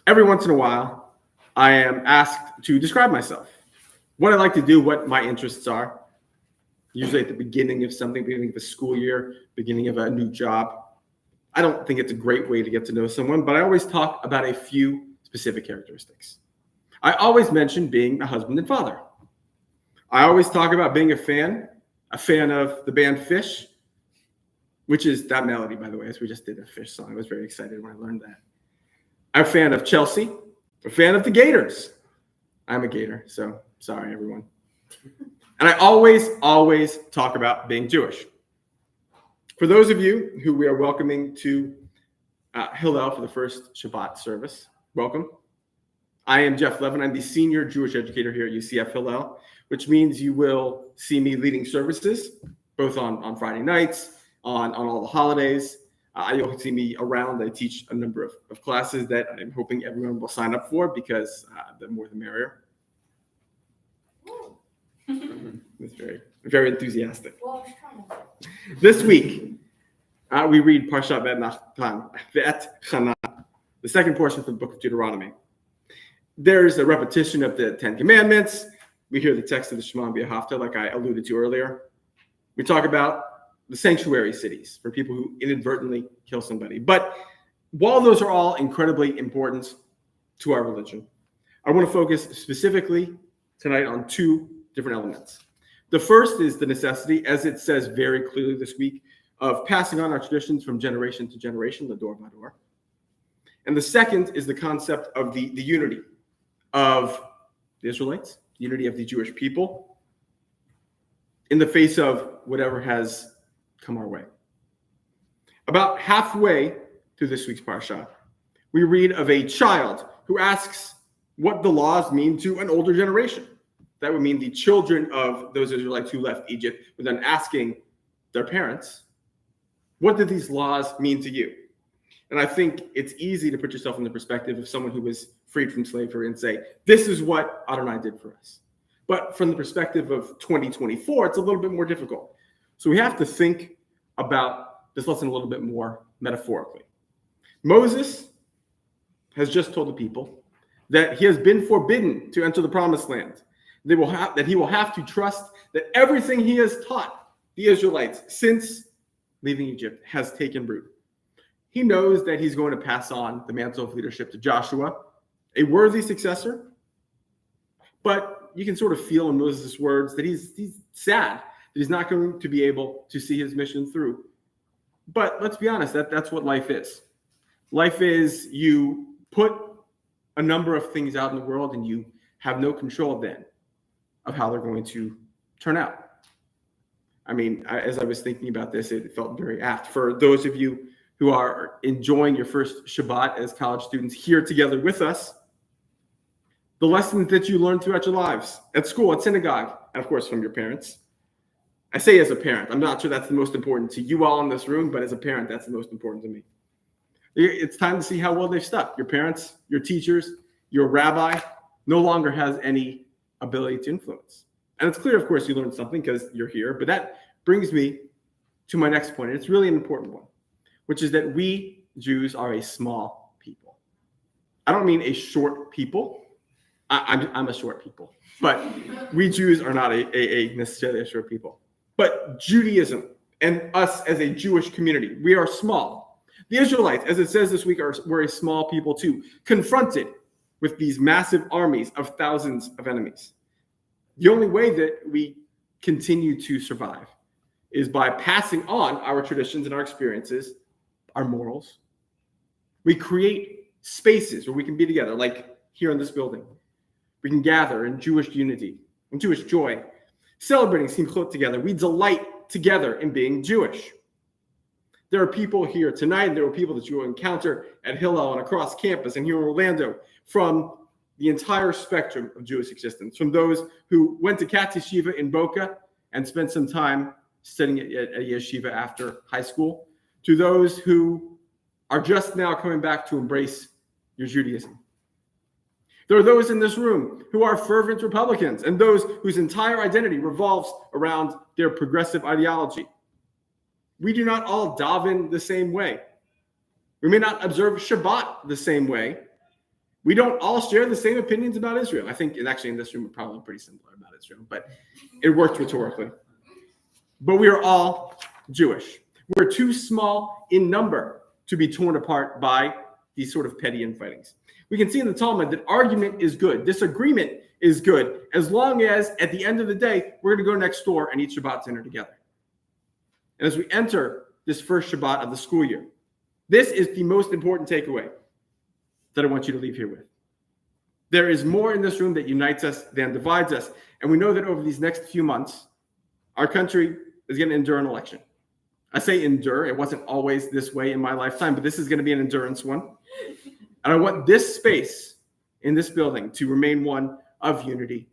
Every once in a while, I am asked to describe myself, what I like to do, what my interests are, usually at the beginning of something, beginning of a school year, beginning of a new job. I don't think it's a great way to get to know someone, but I always talk about a few specific characteristics. I always mention being a husband and father. I always talk about being a fan of the band Fish, which is that melody, by the way, as we just did a Fish song. I was very excited when I learned that. I'm a fan of Chelsea, a fan of the Gators. I'm a Gator, so sorry, everyone. And I always talk about being Jewish. For those of you who we are welcoming to Hillel for the first Shabbat service, welcome. I am Jeff Levin. I'm the senior Jewish educator here at UCF Hillel, which means you will see me leading services, both on Friday nights, on all the holidays. You'll see me around. I teach a number of classes that I'm hoping everyone will sign up for because the more the merrier. It's very enthusiastic. This week, we read Parashat Vaetchanan, the second portion from the book of Deuteronomy. There's a repetition of the Ten Commandments. We hear the text of the Shema and B'Ahavta, like I alluded to earlier. We talk about the sanctuary cities for people who inadvertently kill somebody. But while those are all incredibly important to our religion, I want to focus specifically tonight on two different elements. The first is the necessity, as it says very clearly this week, of passing on our traditions from generation to generation, l'dor v'dor. And the second is the concept of the unity of the Israelites, unity of the Jewish people in the face of whatever has come our way. About halfway through this week's Parashat, we read of a child who asks what the laws mean to an older generation. That would mean the children of those Israelites who left Egypt were then asking their parents, what did these laws mean to you? And I think it's easy to put yourself in the perspective of someone who was freed from slavery and say, this is what Adonai did for us. But from the perspective of 2024, it's a little bit more difficult. So we have to think about this lesson a little bit more metaphorically. Moses has just told the people that he has been forbidden to enter the promised land. That he will have to trust that everything he has taught the Israelites since leaving Egypt has taken root. He knows that he's going to pass on the mantle of leadership to Joshua, a worthy successor. But you can sort of feel in Moses' words that he's sad that he's not going to be able to see his mission through. But let's be honest, that's what life is. Life is you put a number of things out in the world and you have no control then of how they're going to turn out. I mean, as I was thinking about this, it felt very apt. For those of you who are enjoying your first Shabbat as college students here together with us, the lessons that you learn throughout your lives, at school, at synagogue, and of course from your parents. I say as a parent, I'm not sure that's the most important to you all in this room, but as a parent, that's the most important to me. It's time to see how well they've stuck. Your parents, your teachers, your rabbi no longer has any ability to influence. And it's clear, of course, you learned something because you're here, but that brings me to my next point. And it's really an important one, which is that we Jews are a small people. I don't mean a short people. I'm a short people, but we Jews are not a necessarily a short people. But Judaism and us as a Jewish community, we are small. The Israelites, as it says this week, were a small people too, confronted with these massive armies of thousands of enemies. The only way that we continue to survive is by passing on our traditions and our experiences, our morals. We create spaces where we can be together, like here in this building. We can gather in Jewish unity and Jewish joy, celebrating Simchot together. We delight together in being Jewish. There are people here tonight, and there are people that you will encounter at Hillel and across campus and here in Orlando from the entire spectrum of Jewish existence, from those who went to Kat Yeshiva in Boca and spent some time studying at a yeshiva after high school, to those who are just now coming back to embrace your Judaism. There are those in this room who are fervent Republicans and those whose entire identity revolves around their progressive ideology. We do not all daven the same way. We may not observe Shabbat the same way. We don't all share the same opinions about Israel. I think, and actually in this room, we're probably pretty similar about Israel, but it worked rhetorically. But we are all Jewish. We're too small in number to be torn apart by these sort of petty infightings. We can see in the Talmud that argument is good. Disagreement is good, as long as at the end of the day, we're going to go next door and eat Shabbat dinner together. And as we enter this first Shabbat of the school year, this is the most important takeaway that I want you to leave here with. There is more in this room that unites us than divides us. And we know that over these next few months, our country is going to endure an election. I say endure. It wasn't always this way in my lifetime, but this is going to be an endurance one. And I want this space in this building to remain one of unity